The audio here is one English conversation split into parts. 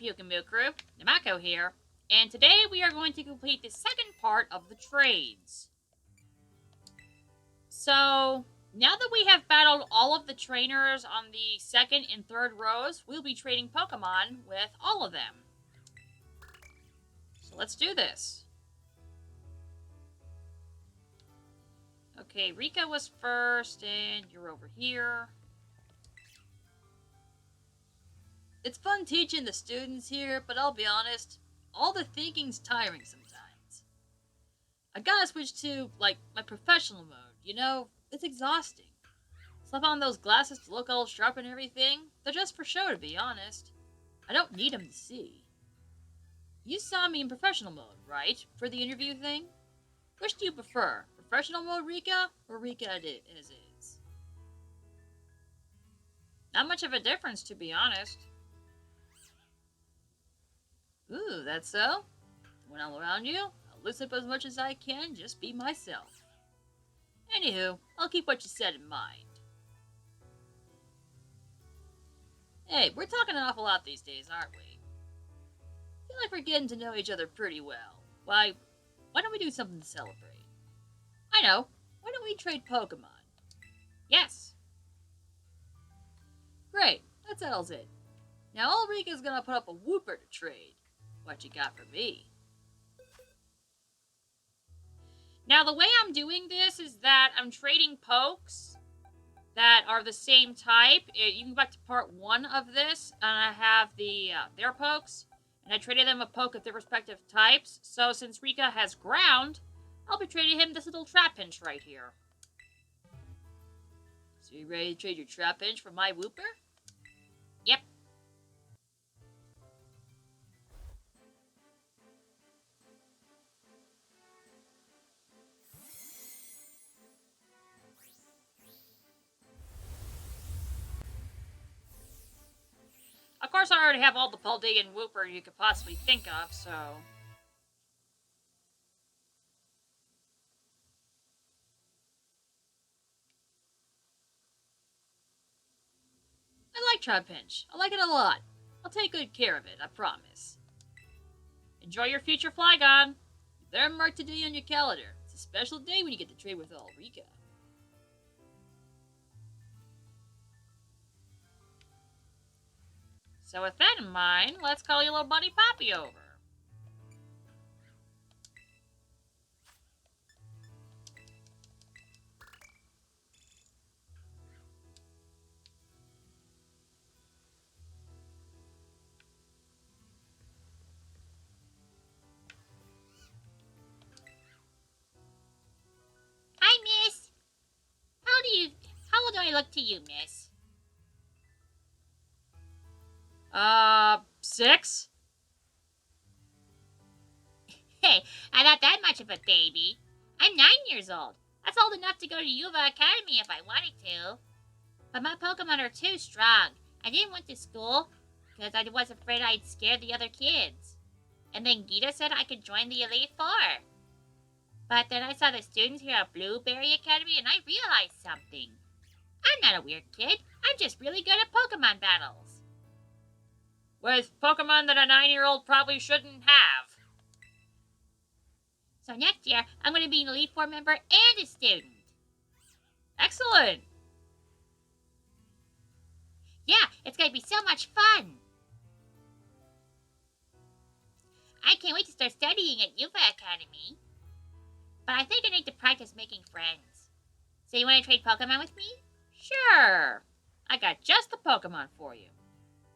Pyukumukrew, Nemona here, and today we are going to complete the second part of the trades. So, now that we have battled all of the trainers on the second and third rows, we'll be trading Pokemon with all of them. So let's do this. Okay, Rika was first, and you're over here. It's fun teaching the students here, but I'll be honest, all the thinking's tiring sometimes. I gotta switch to, like, my professional mode, you know? It's exhausting. Slap on those glasses to look all sharp and everything. They're just for show, to be honest. I don't need them to see. You saw me in professional mode, right? For the interview thing? Which do you prefer? Professional mode Rika, or Rika as is? Not much of a difference, to be honest. Ooh, that's so? When I'm around you, I'll listen up as much as I can, just be myself. Anywho, I'll keep what you said in mind. Hey, we're talking an awful lot these days, aren't we? I feel like we're getting to know each other pretty well. Why don't we do something to celebrate? I know, why don't we trade Pokemon? Yes. Great, that settles it. Now all Rika's gonna put up a whooper to trade. What you got for me? Now the way I'm doing this is that I'm trading pokes that are the same type. You can go back to part 1 of this, and I have their pokes, and I traded them a poke of their respective types. So since Rika has ground, I'll be trading him this little Trapinch right here. So you ready to trade your Trapinch for my Wooper? Yep. Of course, I already have all the Paldean Wooper you could possibly think of, so... I like Trapinch. I like it a lot. I'll take good care of it, I promise. Enjoy your future Flygon. They're marked today on your calendar. It's a special day when you get to trade with all Rika. So with that in mind, let's call your little buddy Poppy over. Hi, miss. How old do I look to you, miss? 6? Hey, I'm not that much of a baby. I'm 9 years old. That's old enough to go to Yuva Academy if I wanted to. But my Pokemon are too strong. I didn't want to school because I was afraid I'd scare the other kids. And then Geeta said I could join the Elite Four. But then I saw the students here at Blueberry Academy and I realized something. I'm not a weird kid. I'm just really good at Pokemon battles. With Pokemon that a 9-year-old probably shouldn't have. So next year, I'm going to be an Elite Four member and a student. Excellent. Yeah, it's going to be so much fun. I can't wait to start studying at Yuva Academy. But I think I need to practice making friends. So you want to trade Pokemon with me? Sure. I got just the Pokemon for you.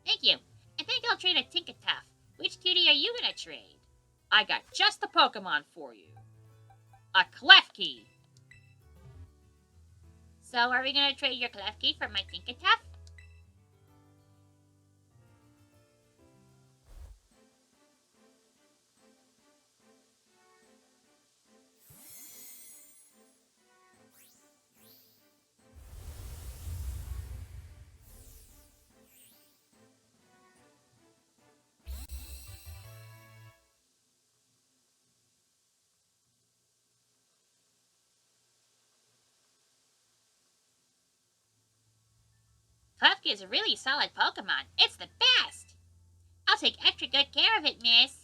Thank you. I think I'll trade a Tinkatuff. Which cutie are you going to trade? I got just the Pokemon for you. A Klefki. So are we going to trade your Klefki for my Tinkatuff? Klefki is a really solid Pokemon. It's the best! I'll take extra good care of it, miss.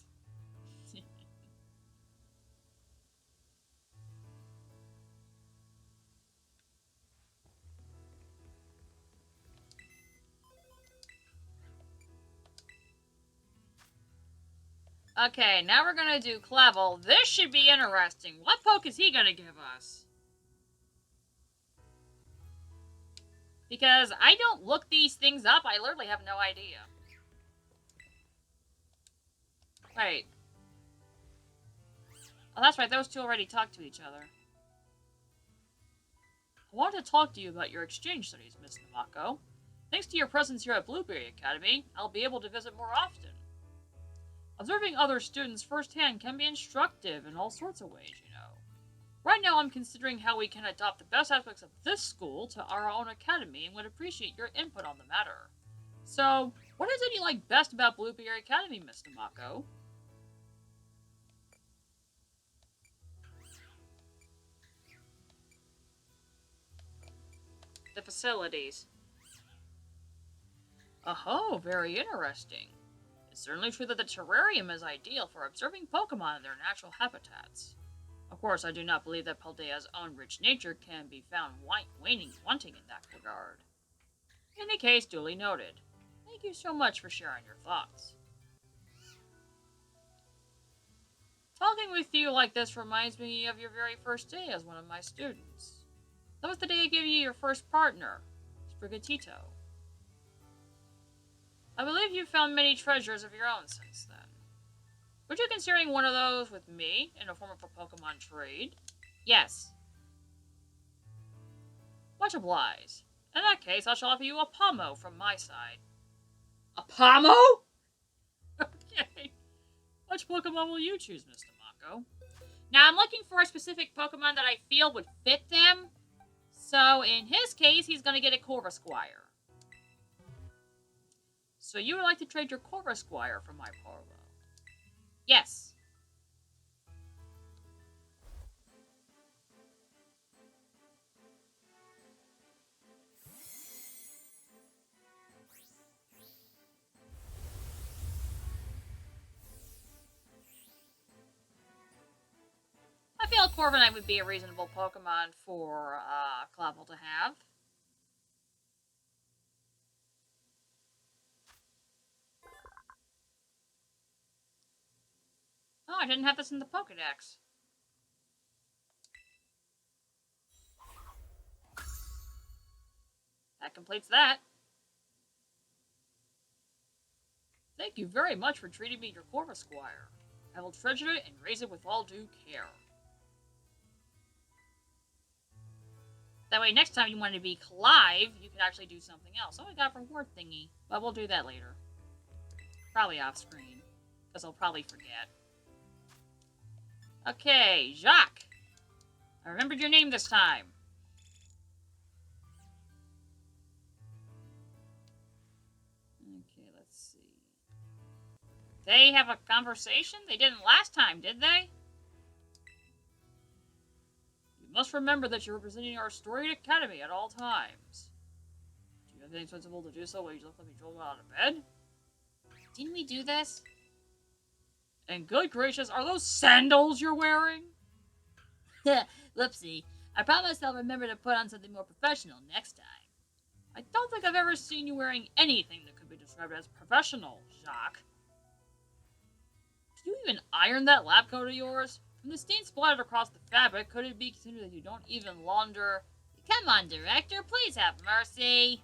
Okay, now we're gonna do Clavell. This should be interesting. What poke is he gonna give us? Because I don't look these things up. I literally have no idea. Wait. Oh, that's right. Those two already talked to each other. I want to talk to you about your exchange studies, Miss Namako. Thanks to your presence here at Blueberry Academy, I'll be able to visit more often. Observing other students firsthand can be instructive in all sorts of ways, you know. Right now I'm considering how we can adopt the best aspects of this school to our own academy and would appreciate your input on the matter. So, what is it you like best about Blueberry Academy, Miss Namako? The facilities. Oh, very interesting. It's certainly true that the terrarium is ideal for observing Pokemon in their natural habitats. Of course, I do not believe that Paldea's own rich nature can be found wanting in that regard. In any case, duly noted. Thank you so much for sharing your thoughts. Talking with you like this reminds me of your very first day as one of my students. That was the day I gave you your first partner, Sprigatito. I believe you've found many treasures of your own since then. Would you considering one of those with me in the form of a Pokemon trade? Yes. Much obliged. In that case, I shall offer you a Pomo from my side. A Pomo? Okay. Which Pokemon will you choose, Mr. Mako? Now, I'm looking for a specific Pokemon that I feel would fit them. So, in his case, he's going to get a Corvisquire. So you would like to trade your Corvisquire for my Parvo? Yes. I feel Corviknight would be a reasonable Pokemon for Clavell to have. Oh, I didn't have this in the Pokedex. That completes that. Thank you very much for treating me your Corvisquire. I will treasure it and raise it with all due care. That way, next time you want to be Clive, you can actually do something else. Oh, I got a reward thingy. But we'll do that later. Probably off screen. Because I'll probably forget. Okay, Jacq. I remembered your name this time. Okay, let's see. They have a conversation? They didn't last time, did they? You must remember that you're representing our storied academy at all times. Do you have anything sensible to do so while you just let me roll out of bed? Didn't we do this? And good gracious, are those sandals you're wearing? Whoopsie. I promise I'll remember to put on something more professional next time. I don't think I've ever seen you wearing anything that could be described as professional, Jacq. Did you even iron that lab coat of yours? From the stain splattered across the fabric, could it be considered that you don't even launder? Come on, Director, please have mercy.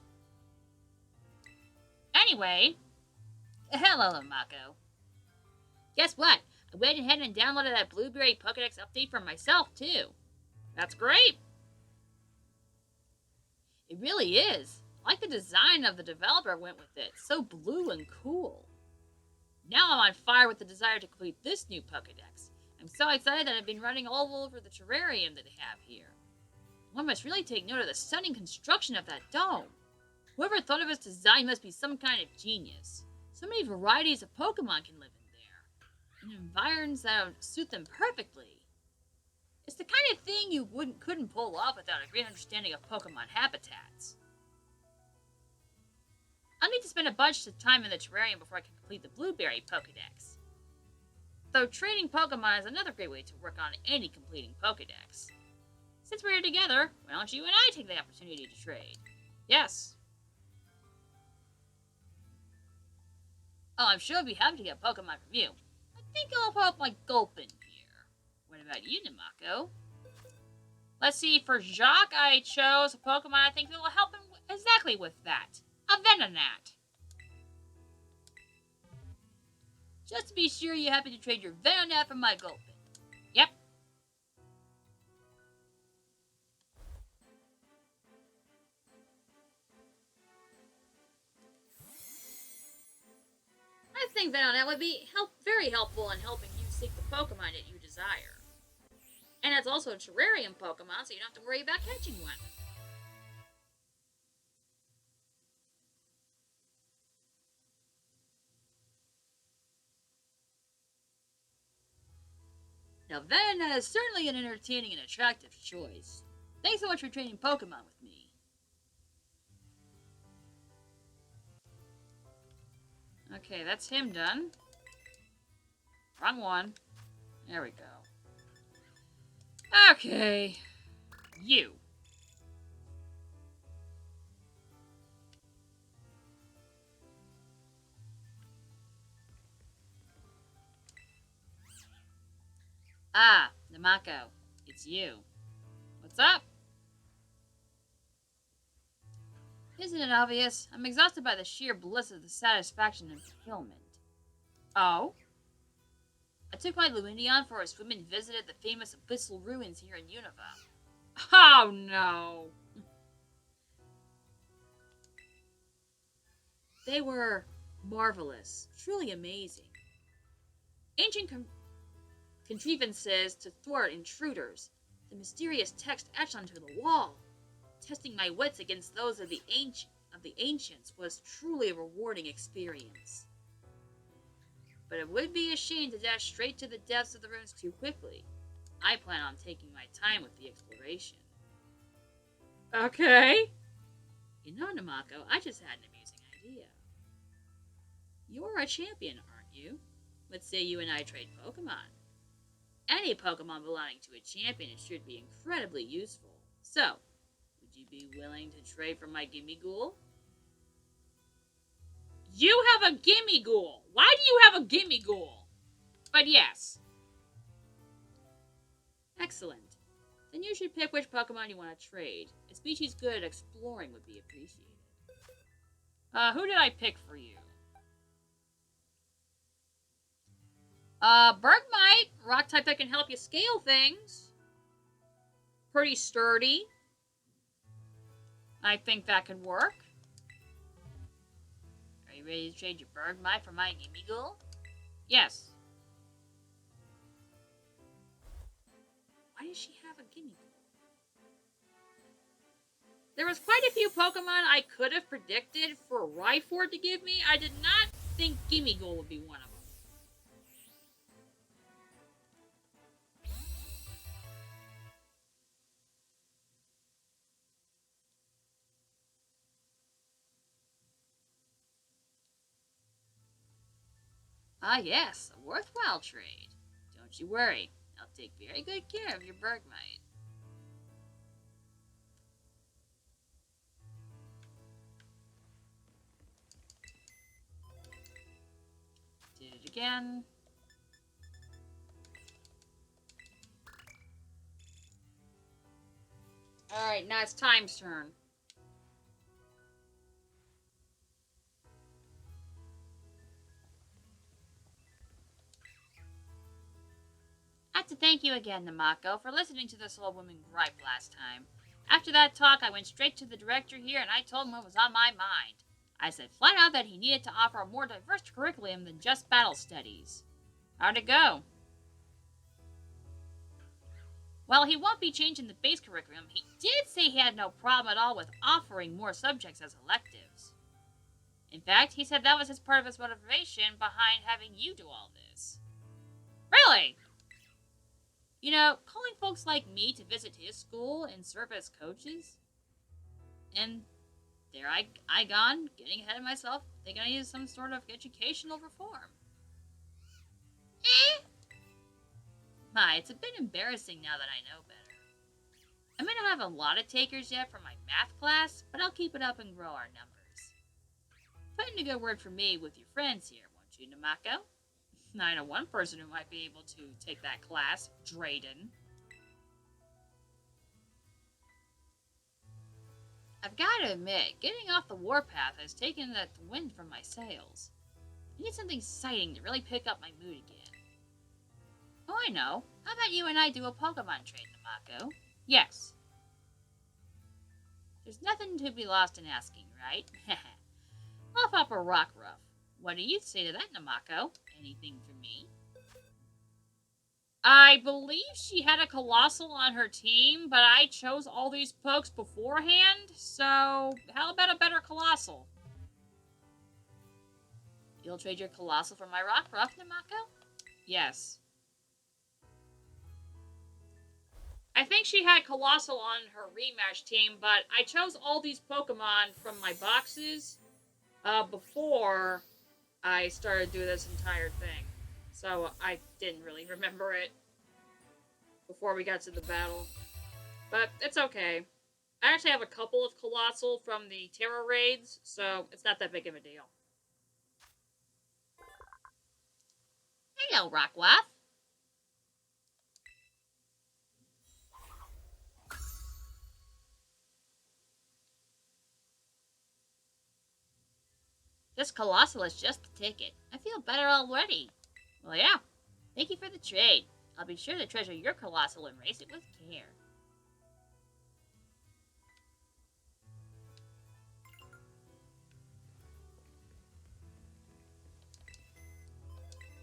Anyway, hello, Mako. Guess what? I went ahead and downloaded that Blueberry Pokedex update for myself, too. That's great. It really is. I like the design of the developer went with it. So blue and cool. Now I'm on fire with the desire to complete this new Pokedex. I'm so excited that I've been running all over the terrarium that they have here. One must really take note of the stunning construction of that dome. Whoever thought of its design must be some kind of genius. So many varieties of Pokemon can live in there, in environments that suit them perfectly. It's the kind of thing you couldn't pull off without a great understanding of Pokemon habitats. I'll need to spend a bunch of time in the terrarium before I can complete the Blueberry Pokedex. Though training Pokemon is another great way to work on any completing Pokedex. Since we're here together, why don't you and I take the opportunity to trade? Yes. Oh, I'm sure I'd be happy to get Pokemon from you. I think I'll put up my Gulpin here. What about you, Nemona? Let's see, for Jacq, I chose a Pokemon I think that will help him exactly with that. A Venonat. Just to be sure, you're happy to trade your Venonat for my Gulpin. Yep. I think Venonat would be very helpful in helping you seek the Pokemon that you desire. And it's also a terrarium Pokemon, so you don't have to worry about catching one. Now, Venonat is certainly an entertaining and attractive choice. Thanks so much for training Pokemon with me. Okay, that's him done. Wrong one. There we go. Okay. You. Ah, Nemona. It's you. What's up? Isn't it obvious? I'm exhausted by the sheer bliss of the satisfaction and fulfillment. Oh? I took my Lumineon for a swim and visited the famous abyssal ruins here in Unova. Oh no! They were marvelous, truly amazing. Ancient contrivances to thwart intruders, the mysterious text etched onto the wall. Testing my wits against those of the ancients was truly a rewarding experience. But it would be a shame to dash straight to the depths of the ruins too quickly. I plan on taking my time with the exploration. Okay. You know, Nemona, I just had an amusing idea. You're a champion, aren't you? Let's say you and I trade Pokemon. Any Pokemon belonging to a champion should be incredibly useful. So, would you be willing to trade for my Gimmighoul? You have a Gimmighoul! Why do you have a Gimmighoul? But yes. Excellent. Then you should pick which Pokemon you want to trade. A species good at exploring would be appreciated. Who did I pick for you? Bergmite, rock type that can help you scale things. Pretty sturdy. I think that could work. Are you ready to trade your Bergmite for my Gimmighoul? Yes. Why does she have a Gimmighoul? There was quite a few Pokemon I could have predicted for Raifort to give me. I did not think Gimmighoul would be one of them. Ah, yes, a worthwhile trade. Don't you worry, I'll take very good care of your Bergmite. Did it again. Alright, now it's Time's turn. I have to thank you again, Nemona, for listening to this old woman gripe last time. After that talk, I went straight to the director here and I told him what was on my mind. I said flat out that he needed to offer a more diverse curriculum than just battle studies. How'd it go? Well, he won't be changing the base curriculum. He did say he had no problem at all with offering more subjects as electives. In fact, he said that was his part of his motivation behind having you do all this. Really? You know, calling folks like me to visit his school and serve as coaches? And there I gone, getting ahead of myself, thinking I needed some sort of educational reform. Eh? My, it's a bit embarrassing now that I know better. I may not have a lot of takers yet for my math class, but I'll keep it up and grow our numbers. Put in a good word for me with your friends here, won't you, Namako? I know one person who might be able to take that class, Drayden. I've got to admit, getting off the warpath has taken the wind from my sails. I need something exciting to really pick up my mood again. Oh, I know. How about you and I do a Pokemon trade, Namako? Yes. There's nothing to be lost in asking, right? Off up a Rockruff. What do you say to that, Namako? Anything for me? I believe she had a Colossal on her team, but I chose all these pokes beforehand, so how about a better Colossal? You'll trade your Colossal for my Rockruff, Namako? Yes. I think she had Colossal on her rematch team, but I chose all these Pokemon from my boxes before I started doing this entire thing. So I didn't really remember it before we got to the battle. But it's okay. I actually have a couple of Colossal from the Terra raids, so it's not that big of a deal. Hello, Rockruff. This Colossal is just the ticket. I feel better already. Well, yeah. Thank you for the trade. I'll be sure to treasure your Colossal and raise it with care.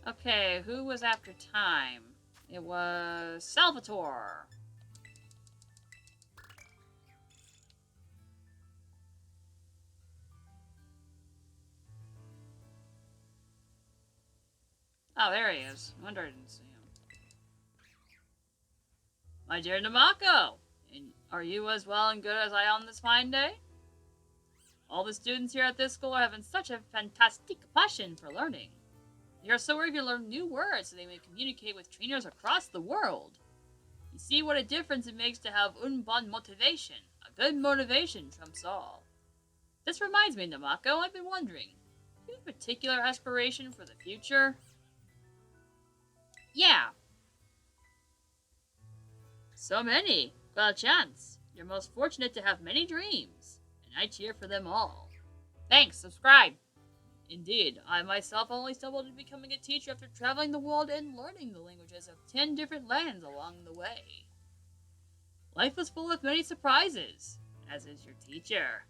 Okay, who was after time? It was Salvatore. Oh, there he is. I wonder I didn't see him. My dear Namako, are you as well and good as I on this fine day? All the students here at this school are having such a fantastic passion for learning. They are so eager to learn new words so they may communicate with trainers across the world. You see what a difference it makes to have unbond motivation. A good motivation trumps all. This reminds me, Namako, I've been wondering, do you have a particular aspiration for the future? Yeah. So many. Well, chance. You're most fortunate to have many dreams, and I cheer for them all. Thanks, subscribe. Indeed, I myself only stumbled into becoming a teacher after traveling the world and learning the languages of 10 different lands along the way. Life was full of many surprises, as is your teacher.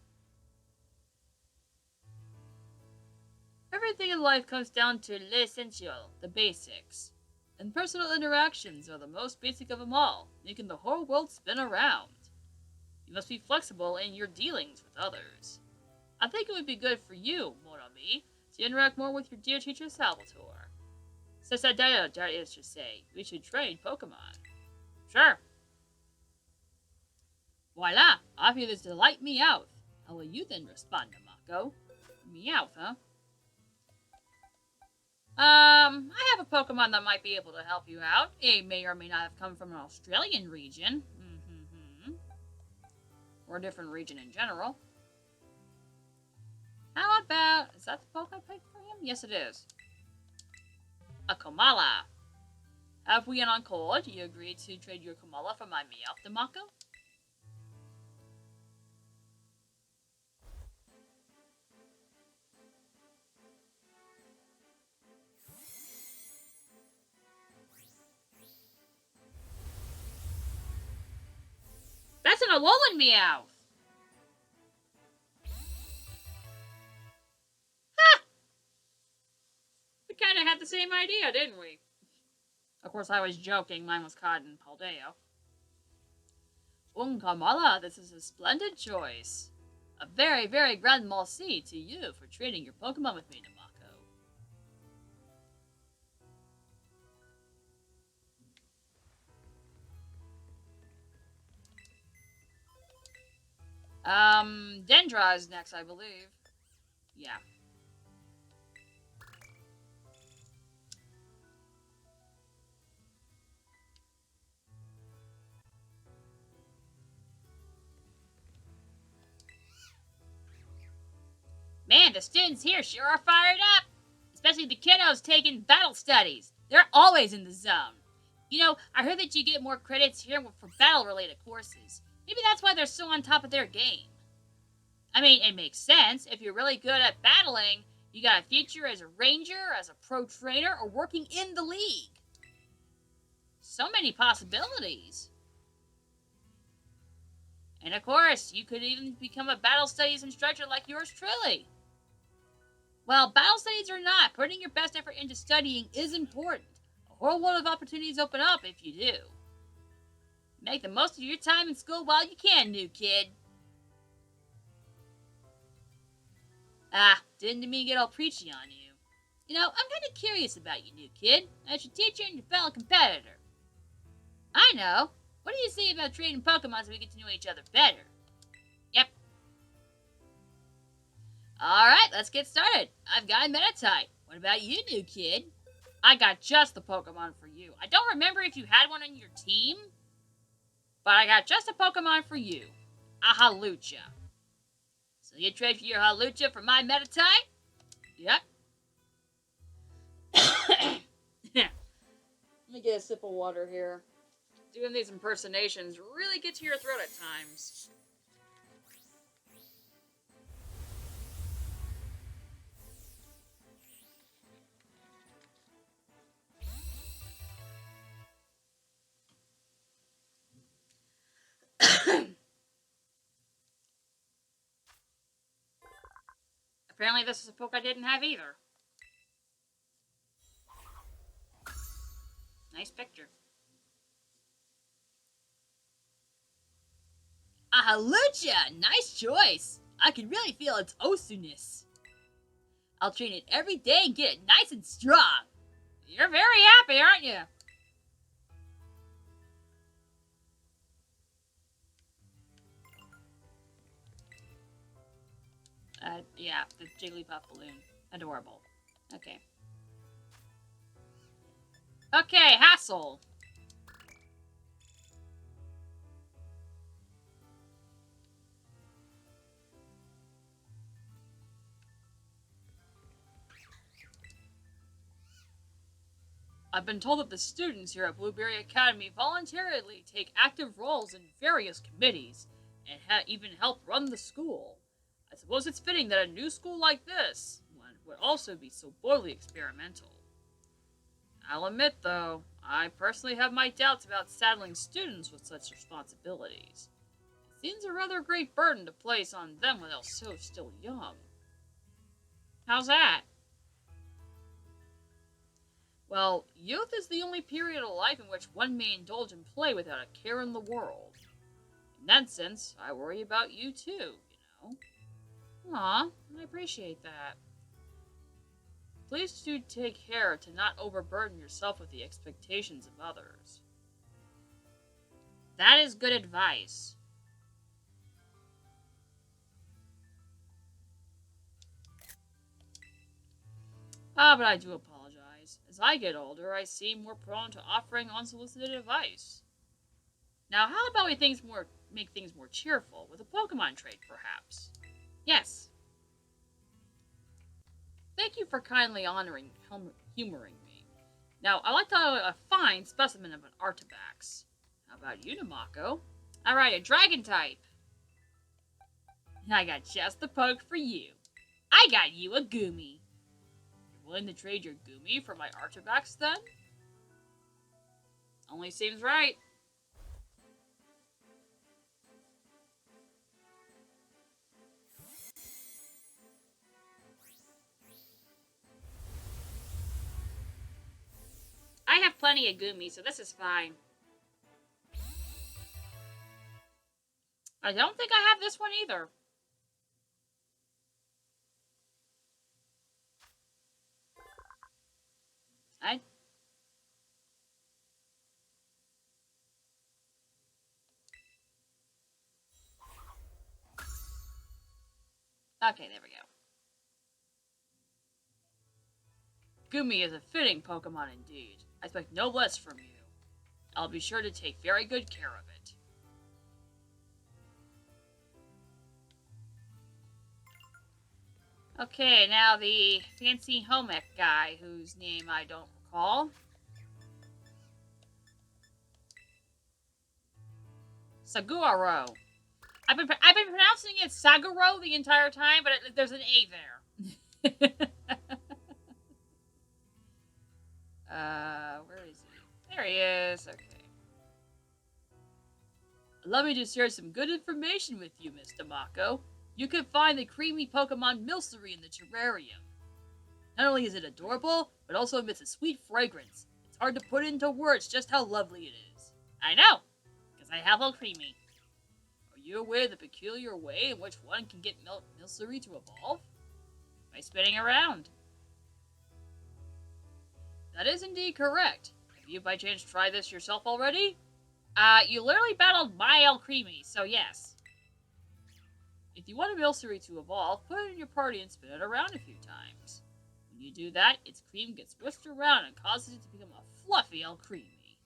Everything in life comes down to l'essential, the basics. And personal interactions are the most basic of them all, making the whole world spin around. You must be flexible in your dealings with others. I think it would be good for you, mon ami, to interact more with your dear teacher Salvatore. Cesadeo, that is to say, we should trade Pokemon. Sure. Voila, I feel this delight Meowth. How will you then respond, Namako? Meowth, huh? I have a Pokemon that might be able to help you out. It may or may not have come from an Australian region. Or a different region in general. How about... is that the Pokemon I picked for him? Yes, it is. A Komala. Have we an accord? You agreed to trade your Komala for my Meowth, Namako? That's an Alolan Meowth. Ha! We kind of had the same idea, didn't we? Of course, I was joking. Mine was caught in Paldeo. Kamala, this is a splendid choice. A very, very grand merci to you for trading your Pokemon with me, Namako. Dendra is next, I believe. Yeah. Man, the students here sure are fired up. Especially the kiddos taking battle studies. They're always in the zone. You know, I heard that you get more credits here for battle-related courses. Maybe that's why they're so on top of their game. I mean, it makes sense. If you're really good at battling, you got a future as a ranger, as a pro trainer, or working in the league. So many possibilities. And of course, you could even become a battle studies instructor like yours truly. Well, battle studies or not, putting your best effort into studying is important. A whole world of opportunities open up if you do. Make the most of your time in school while you can, new kid. Ah, didn't mean to get all preachy on you. You know, I'm kind of curious about you, new kid, as your teacher and your fellow competitor. I know. What do you say about trading Pokemon so we get to know each other better? Yep. Alright, let's get started. I've got a Meditite. What about you, new kid? I got just the Pokemon for you. I don't remember if you had one on your team, but I got just a Pokemon for you. A Halucha. So you trade for your Halucha for my Meditite? Yep. Let me get a sip of water here. Doing these impersonations really gets to your throat at times. Apparently this is a poke I didn't have either. Nice picture. A Halucha! Nice choice! I can really feel its osuness. I'll train it every day and get it nice and strong. You're very happy, aren't you? Yeah, the Jigglypuff balloon. Adorable. Okay. Okay, Hassel. I've been told that the students here at Blueberry Academy voluntarily take active roles in various committees and even help run the school. I suppose it's fitting that a new school like this would also be so boldly experimental. I'll admit, though, I personally have my doubts about saddling students with such responsibilities. It seems a rather great burden to place on them when they're so still young. How's that? Well, youth is the only period of life in which one may indulge in play without a care in the world. In that sense, I worry about you too, you know. Aw, I appreciate that. Please do take care to not overburden yourself with the expectations of others. That is good advice. Ah, but I do apologize. As I get older, I seem more prone to offering unsolicited advice. Now, how about we make things more cheerful with a Pokemon trade, perhaps? Yes. Thank you for kindly humoring me. Now, I'd like to have a fine specimen of an Artibax. How about you, Nemona? Alright, a Dragon type. I got just the poke for you. I got you a Goomy. You're willing to trade your Goomy for my Artibax, then? Only seems right. I have plenty of Goomy, so this is fine. I don't think I have this one either. Okay, there we go. Gumi is a fitting Pokemon indeed. I expect no less from you. I'll be sure to take very good care of it. Okay, now the fancy home ec guy, whose name I don't recall. Saguaro. I've been pronouncing it Saguaro the entire time, but there's an A there. Where is he? There he is. Okay. Allow me to share some good information with you, Mr. Mako. You can find the creamy Pokemon Milcery in the terrarium. Not only is it adorable, but also emits a sweet fragrance. It's hard to put into words just how lovely it is. I know, because I have Creamy. Are you aware of the peculiar way in which one can get Milcery to evolve? By spinning around. That is indeed correct. Have you by chance tried this yourself already? You literally battled my Creamy, so yes. If you want a Milcery to evolve, put it in your party and spin it around a few times. When you do that, its cream gets whisked around and causes it to become a fluffy Creamy.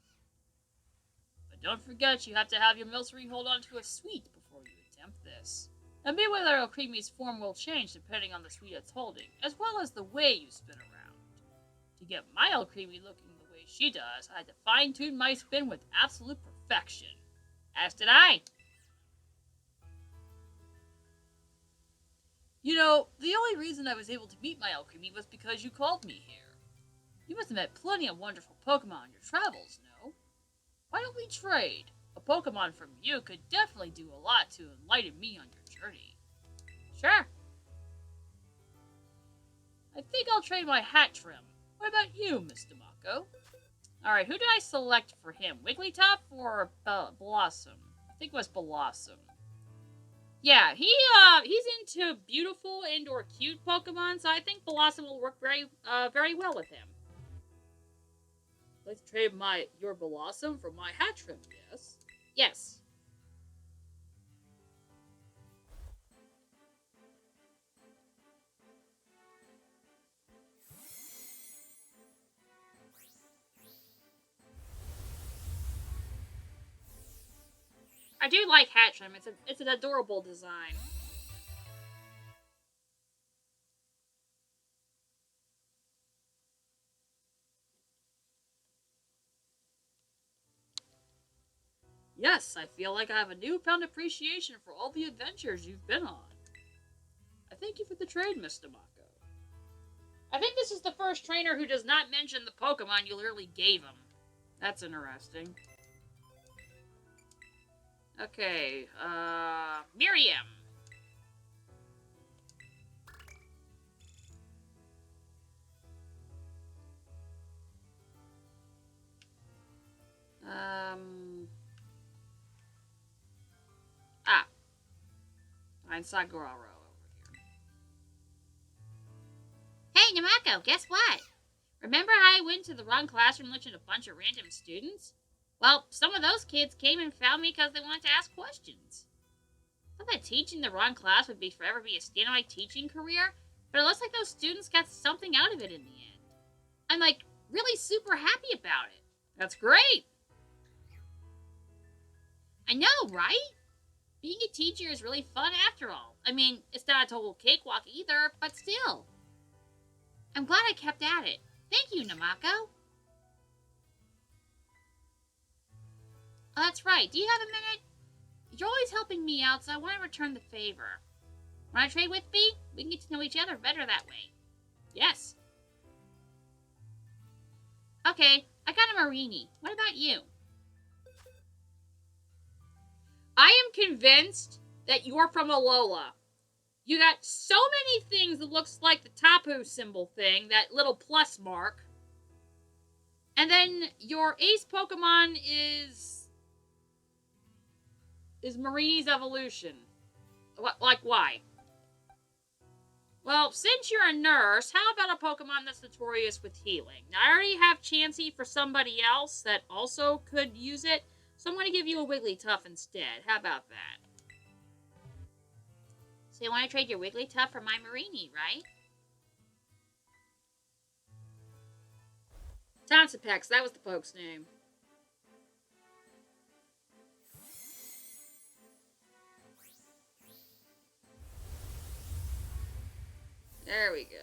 But don't forget you have to have your Milcery hold on to a sweet before you attempt this. And be aware that Creamy's form will change depending on the sweet it's holding, as well as the way you spin around. To get my Creamy looking the way she does, I had to fine-tune my spin with absolute perfection. As did I. You know, the only reason I was able to meet my Creamy was because you called me here. You must have met plenty of wonderful Pokemon on your travels, no? Why don't we trade? A Pokemon from you could definitely do a lot to enlighten me on your journey. Sure. I think I'll trade my hat trim. What about you, Mr. Mako? Alright, who did I select for him? Wigglytuff or Blossom? I think it was Blossom. Yeah, he's into beautiful and or cute Pokemon, so I think Blossom will work very well with him. Let's trade your Blossom for my hat trim, yes? Yes. I do like hat trim. It's an adorable design. Yes, I feel like I have a newfound appreciation for all the adventures you've been on. I thank you for the trade, Mr. Mako. I think this is the first trainer who does not mention the Pokemon you literally gave him. That's interesting. Okay, Miriam. Find Saguaro over here. Hey, Namako, guess what? Remember how I went to the wrong classroom lunch with a bunch of random students? Well, some of those kids came and found me because they wanted to ask questions. I thought that teaching the wrong class would forever be a standalone teaching career, but it looks like those students got something out of it in the end. I'm really super happy about it. That's great! I know, right? Being a teacher is really fun after all. I mean, it's not a total cakewalk either, but still. I'm glad I kept at it. Thank you, Namako. Oh, that's right. Do you have a minute? You're always helping me out, so I want to return the favor. Want to trade with me? We can get to know each other better that way. Yes. Okay, I got a Marini. What about you? I am convinced that you're from Alola. You got so many things that looks like the Tapu symbol thing, that little plus mark. And then your ace Pokemon is Marini's evolution. Why? Well, since you're a nurse, how about a Pokemon that's notorious with healing? Now, I already have Chansey for somebody else that also could use it, so I'm going to give you a Wigglytuff instead. How about that? So you want to trade your Wigglytuff for my Marini, right? Tansipex, that was the poke's name. There we go.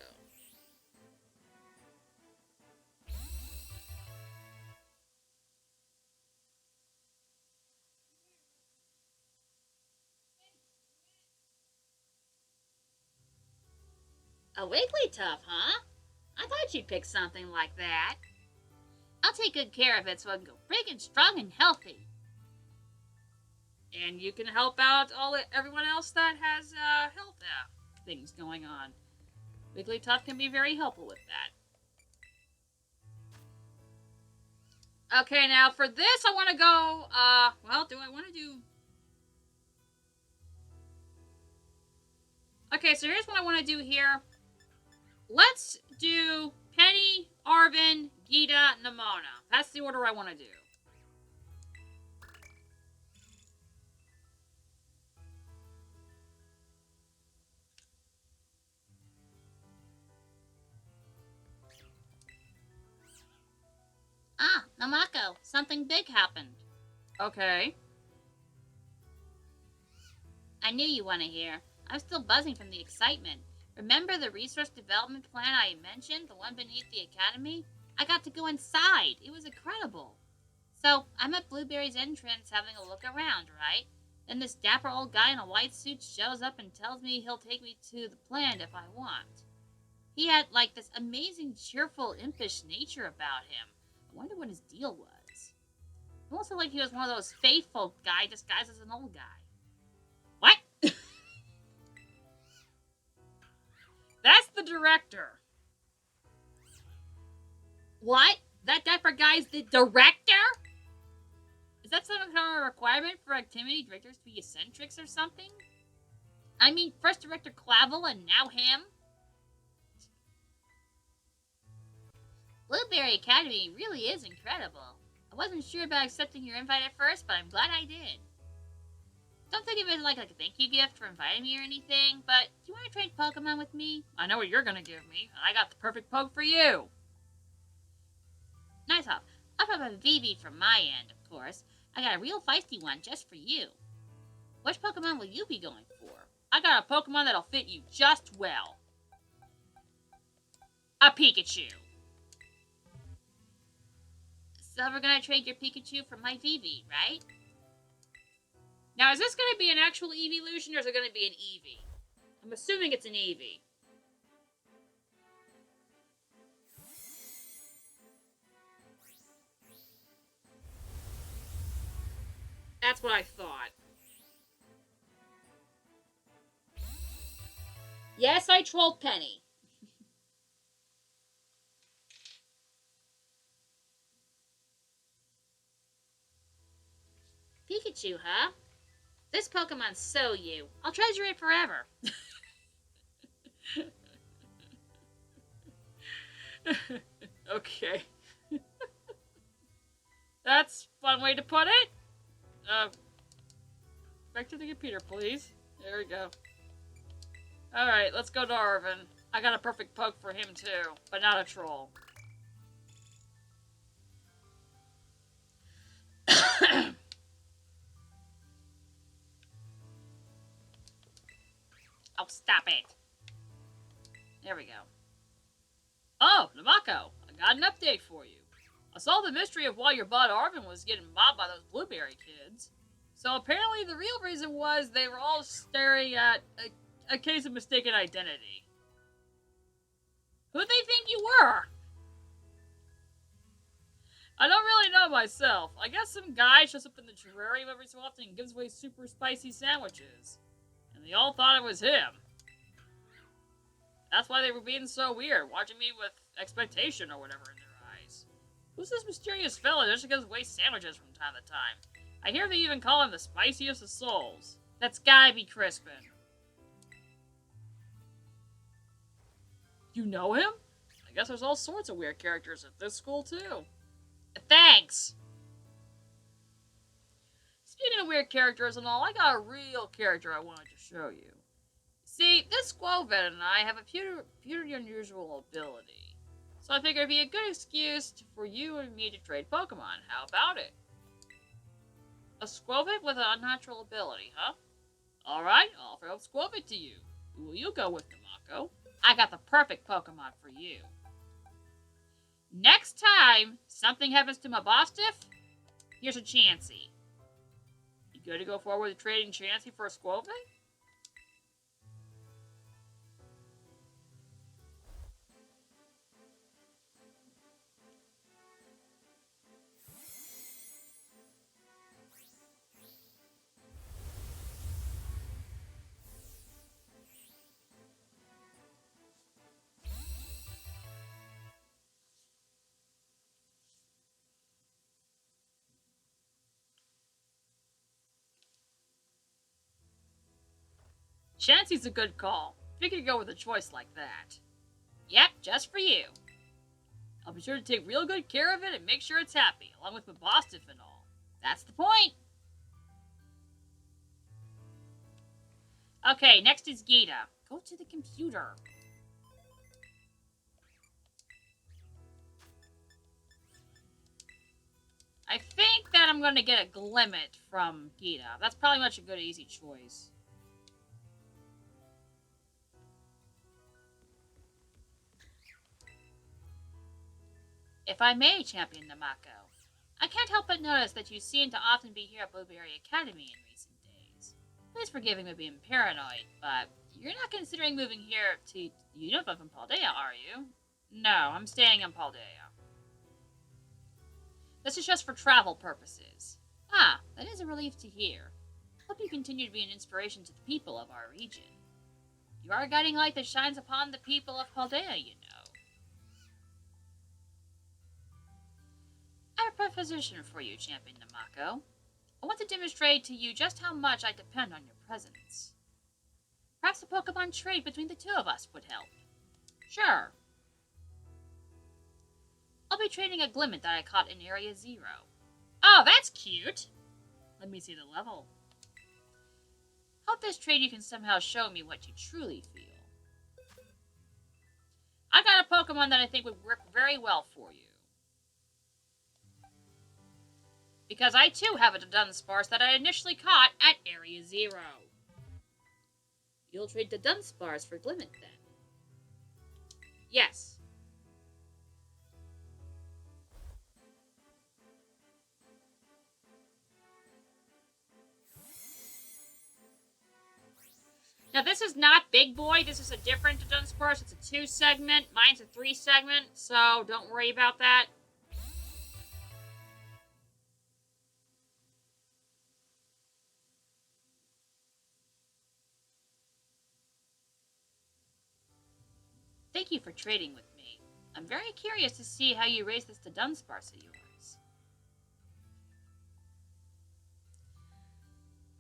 A Wigglytuff, huh? I thought you'd pick something like that. I'll take good care of it so I can go big and strong and healthy. And you can help out everyone else that has health things going on. Wigglytuff can be very helpful with that. Okay, now for this I want to go, do I want to do... Okay, so here's what I want to do here. Let's do Penny, Arven, Geeta, Nemona. That's the order I want to do. Ah, Namako, something big happened. Okay. I knew you want to hear. I'm still buzzing from the excitement. Remember the resource development plan I mentioned, the one beneath the academy? I got to go inside. It was incredible. So, I'm at Blueberry's entrance having a look around, right? Then this dapper old guy in a white suit shows up and tells me he'll take me to the plant if I want. He had, like, this amazing, cheerful, impish nature about him. I wonder what his deal was. It almost felt like he was one of those faithful guy disguised as an old guy. What? That's the director. What? That dapper guy's the director? Is that some kind of requirement for activity directors to be eccentrics or something? I mean, first director Clavell and now him? Blueberry Academy really is incredible. I wasn't sure about accepting your invite at first, but I'm glad I did. Don't think of it like a thank you gift for inviting me or anything, but do you want to trade Pokemon with me? I know what you're going to give me, and I got the perfect poke for you. Nice off. I'll have a VV from my end, of course. I got a real feisty one just for you. Which Pokemon will you be going for? I got a Pokemon that'll fit you just well. A Pikachu. So we're gonna trade your Pikachu for my VV, right? Now, is this going to be an actual evolution, or is it going to be an Eevee? I'm assuming it's an Eevee. That's what I thought. Yes, I trolled Penny. Pikachu, huh? This Pokemon's so you. I'll treasure it forever. Okay. That's one way to put it. Back to the computer, please. There we go. Alright, let's go to Arven. I got a perfect poke for him, too. But not a troll. Oh, stop it. There we go. Oh, Namako, I got an update for you. I saw the mystery of why your bud Arven was getting mobbed by those blueberry kids. So apparently the real reason was they were all staring at a case of mistaken identity. Who'd they think you were? I don't really know myself. I guess some guy shows up in the terrarium every so often and gives away super spicy sandwiches. And they all thought it was him. That's why they were being so weird, watching me with expectation or whatever in their eyes. Who's this mysterious fella that just gives away sandwiches from time to time? I hear they even call him the spiciest of souls. That's gotta be Crispin. You know him? I guess there's all sorts of weird characters at this school, too. Thanks! Speaking of weird characters and all, I got a real character I wanted to show you. See, this Squovet and I have a purely unusual ability. So I figured it'd be a good excuse for you and me to trade Pokemon. How about it? A Squovet with an unnatural ability, huh? Alright, I'll throw Squovet to you. Who will you go with, Namako? I got the perfect Pokemon for you. Next time something happens to my Bostiff, here's a Chansey. You good to go forward with trading Chansey for a Squovet? Chansey's a good call. Figured to go with a choice like that. Yep, just for you. I'll be sure to take real good care of it and make sure it's happy, along with my Bostiff and all. That's the point. Okay, next is Geeta. Go to the computer. I think that I'm going to get a Glimmet from Geeta. That's probably much a good, easy choice. If I may, Champion Namako, I can't help but notice that you seem to often be here at Blueberry Academy in recent days. Please forgive me for being paranoid, but you're not considering moving here to... You don't live in Paldea, are you? No, I'm staying in Paldea. This is just for travel purposes. Ah, that is a relief to hear. Hope you continue to be an inspiration to the people of our region. You are a guiding light that shines upon the people of Paldea, you know. I have a proposition for you, Champion Namako. I want to demonstrate to you just how much I depend on your presence. Perhaps a Pokemon trade between the two of us would help. Sure. I'll be trading a Glimmet that I caught in Area 0. Oh, that's cute! Let me see the level. Hope this trade you can somehow show me what you truly feel. I got a Pokemon that I think would work very well for you. Because I too have a Dunsparce that I initially caught at Area 0. You'll trade the Dunsparce for Glimmet then? Yes. Now this is not Big Boy, this is a different Dunsparce. It's a 2-segment, mine's a 3-segment, so don't worry about that. Thank you for trading with me. I'm very curious to see how you raise this to Dunsparce of yours.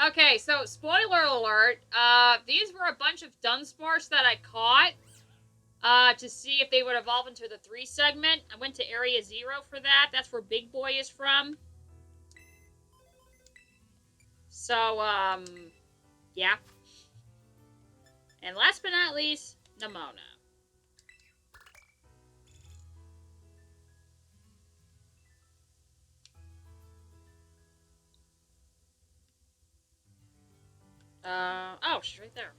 Okay, so spoiler alert, these were a bunch of Dunsparce that I caught to see if they would evolve into the 3-segment. I went to Area 0 for that. That's where Big Boy is from. So, yeah. And last but not least, Nemona. Oh, she's right there.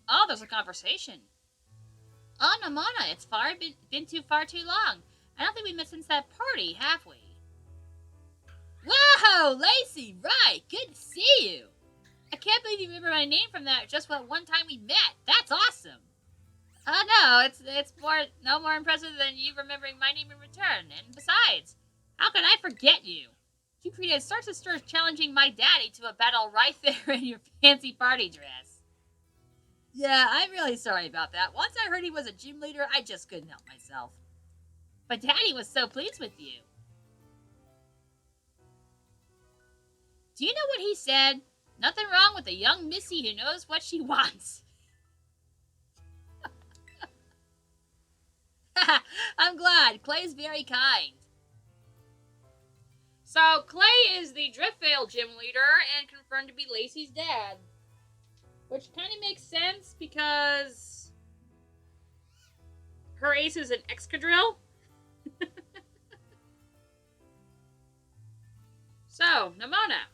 Oh, there's a conversation. Oh, Nemona, it's been too long. I don't think we met since that party, have we? Whoa, Lacey, right, good to see you. I can't believe you remember my name from that just what one time we met. That's awesome. Oh, no, it's no more impressive than you remembering my name in return. And besides, how could I forget you? You created such a stir challenging my daddy to a battle right there in your fancy party dress. Yeah, I'm really sorry about that. Once I heard he was a gym leader, I just couldn't help myself. But Daddy was so pleased with you. Do you know what he said? Nothing wrong with a young missy who knows what she wants. I'm glad. Clay's very kind. So, Clay is the Driftvale gym leader and confirmed to be Lacey's dad. Which kind of makes sense because her ace is an Excadrill. So, Nemona.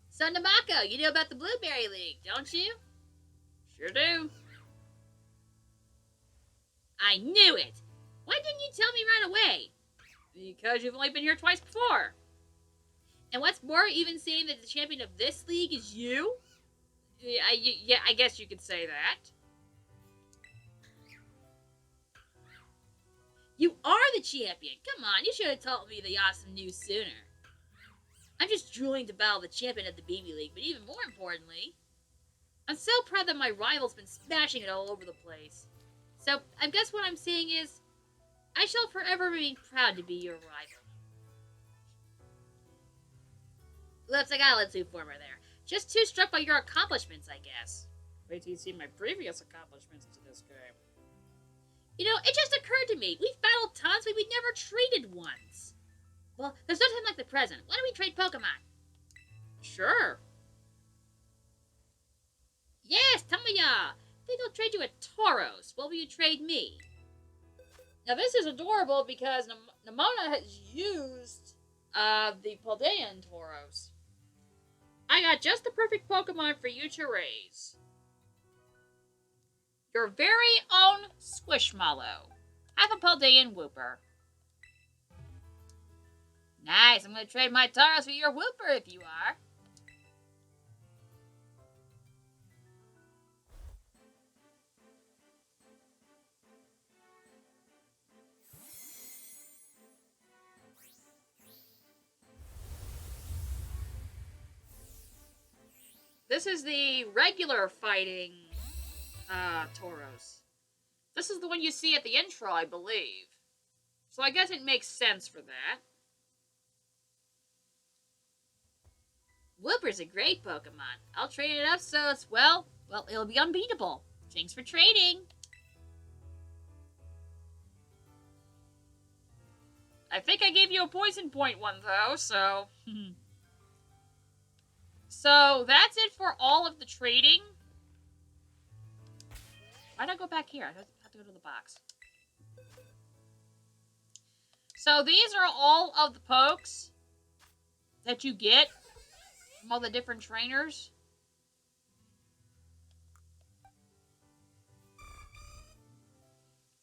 So, Namako, you know about the Blueberry League, don't you? Sure do. I knew it! Why didn't you tell me right away? Because you've only been here twice before. And what's more, even saying that the champion of this league is you? Yeah, I guess you could say that. You are the champion! Come on, you should have told me the awesome news sooner. I'm just drooling to battle the champion of the BB League, but even more importantly, I'm so proud that my rival's been smashing it all over the place. So, I guess what I'm saying is, I shall forever remain proud to be your rival. Whoops, I got a little too formal there. Just too struck by your accomplishments, I guess. Wait till you see my previous accomplishments to this game. You know, it just occurred to me. We've battled tons, but we never traded once. Well, there's no time like the present. Why don't we trade Pokemon? Sure. Yes, Tamaya! I think I'll trade you a Tauros. What will you trade me? Now this is adorable because Nemona has used the Paldean Tauros. I got just the perfect Pokemon for you to raise. Your very own Squishmallow. Half a Paldean Wooper. Nice, I'm going to trade my Tauros for your Wooper if you are. This is the regular fighting Tauros. This is the one you see at the intro, I believe. So I guess it makes sense for that. Wooper's a great Pokemon. I'll trade it up so it's, well, it'll be unbeatable. Thanks for trading. I think I gave you a poison point one, though, so... So, that's it for all of the trading. Why'd I go back here? I have to go to the box. So, these are all of the pokes that you get from all the different trainers.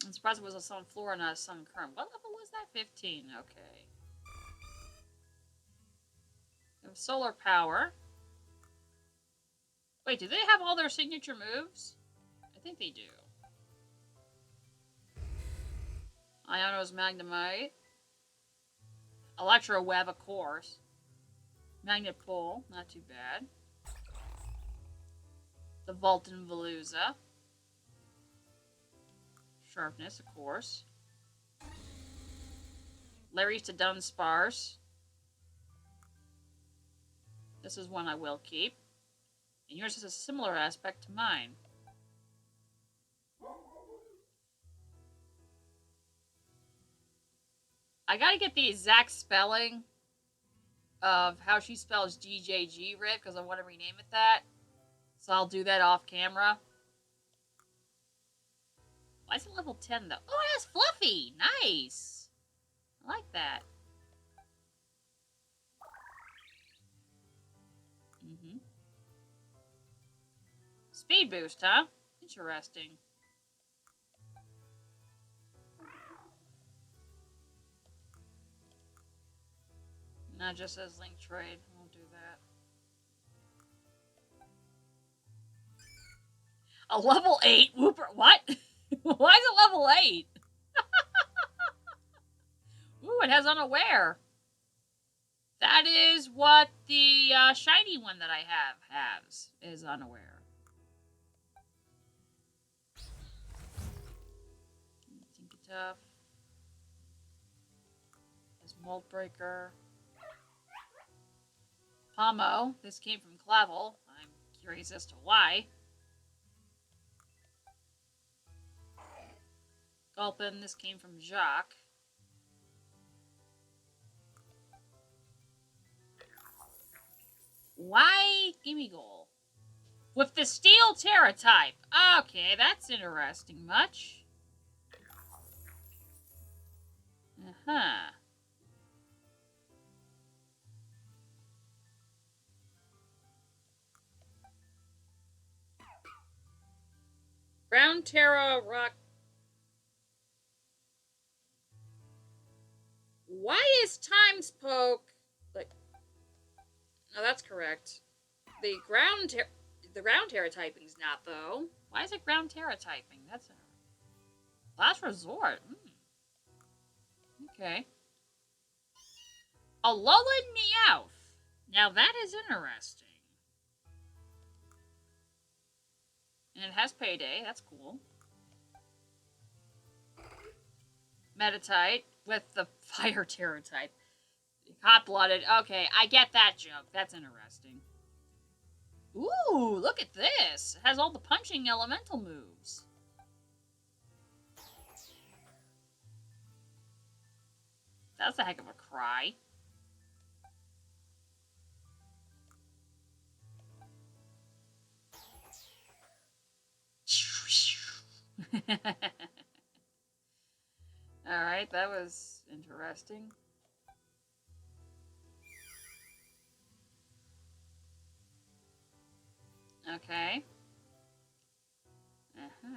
I'm surprised it was a Sunflora, not a Sunkern. What level was that? 15. Okay. We have Solar Power. Wait, do they have all their signature moves? I think they do. Iono's Magnemite. Electro Web, of course. Magnet Pull, not too bad. The Volton Veluza. Sharpness, of course. Larry's to Dunsparce. This is one I will keep. And yours has a similar aspect to mine. I gotta get the exact spelling of how she spells GJG Rip because I want to rename it that. So I'll do that off camera. Why is it level 10 though? Oh, it has Fluffy! Nice! I like that. Speed boost, huh? Interesting. Not just says link trade. I won't do that. A level 8 Wooper. What? Why is it level 8? Ooh, it has Unaware. That is what the shiny one that I has, is Unaware. Tough. There's Mold Breaker. Pomo. This came from Clavell. I'm curious as to why. Gulpin. This came from Jacq. Why Gimme Goal? With the Steel Terra type. Okay, that's interesting much. Uh-huh. Ground Terra Rock. Why is Times Poke like? No, that's correct. The ground Terra typing's not though. Why is it ground Terra typing? That's a last resort. Okay. Alolan Meowth. Now that is interesting. And it has Payday. That's cool. Metatite with the Fire Terror type. Hot-blooded. Okay, I get that joke. That's interesting. Ooh, look at this. It has all the punching elemental moves. That's a heck of a cry. Alright, that was interesting. Okay. Uh-huh.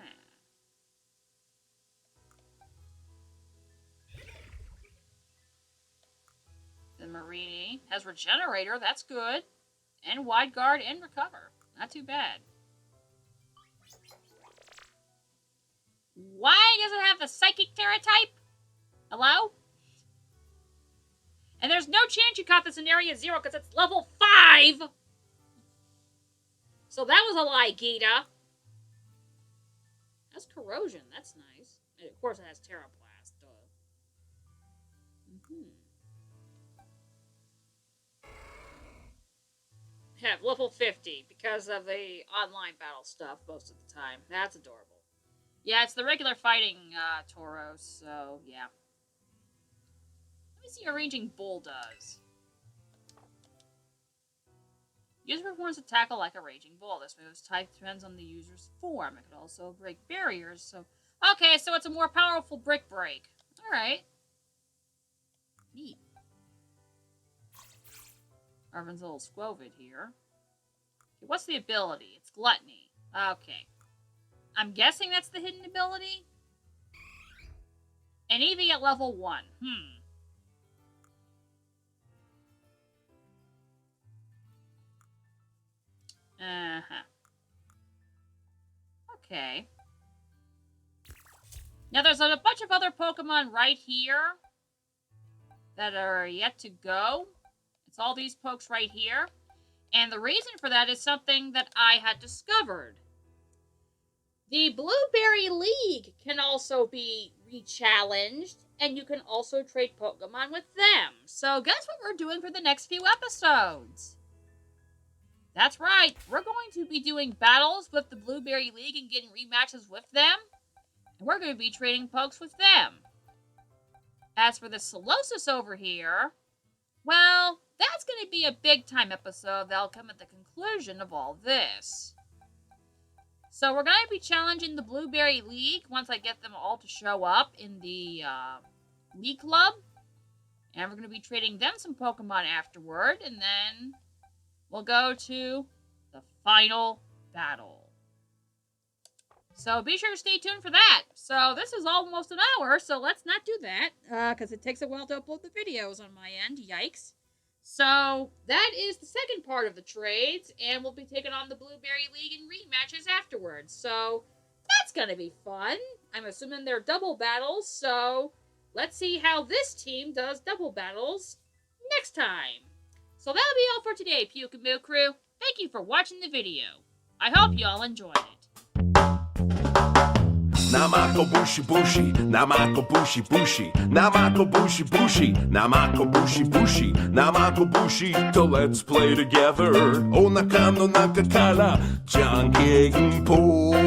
The Marini has Regenerator, that's good. And Wide Guard and Recover. Not too bad. Why does it have the Psychic Terra type? Hello? And there's no chance you caught this in Area 0 because it's level 5! So that was a lie, Geeta. That's Corrosion. That's nice. And of course it has Terra Blast. Have level 50 because of the online battle stuff most of the time. That's adorable. Yeah, it's the regular fighting Tauros, so yeah. Let me see how Raging Bull does. User performs a tackle like a Raging Bull. This move's type depends on the user's form. It could also break barriers, so... Okay, so it's a more powerful Brick Break. Alright. Neat. Arven's a little squovid here. Okay, what's the ability? It's Gluttony. Okay. I'm guessing that's the hidden ability? And Eevee at level 1. Uh-huh. Okay. Now there's a bunch of other Pokemon right here that are yet to go. It's all these pokes right here. And the reason for that is something that I had discovered. The Blueberry League can also be re-challenged, and you can also trade Pokemon with them. So guess what we're doing for the next few episodes? That's right, we're going to be doing battles with the Blueberry League and getting rematches with them. And we're going to be trading pokes with them. As for the Solosis over here, well, that's going to be a big-time episode that'll come at the conclusion of all this. So we're going to be challenging the Blueberry League once I get them all to show up in the League Club. And we're going to be trading them some Pokemon afterward. And then we'll go to the final battle. So be sure to stay tuned for that. So this is almost an hour, so let's not do that. Because it takes a while to upload the videos on my end. Yikes. So that is the second part of the trades, and we'll be taking on the Blueberry League in rematches afterwards. So that's going to be fun. I'm assuming they're double battles, so let's see how this team does double battles next time. So that'll be all for today, Pyukumukrew. Thank you for watching the video. I hope you all enjoyed it. Namako bushi bushi, namako bushi bushi, namako bushi bushi, namako bushi bushi, namako bushi, to let's play together. Onaka no naka kara, Janken po.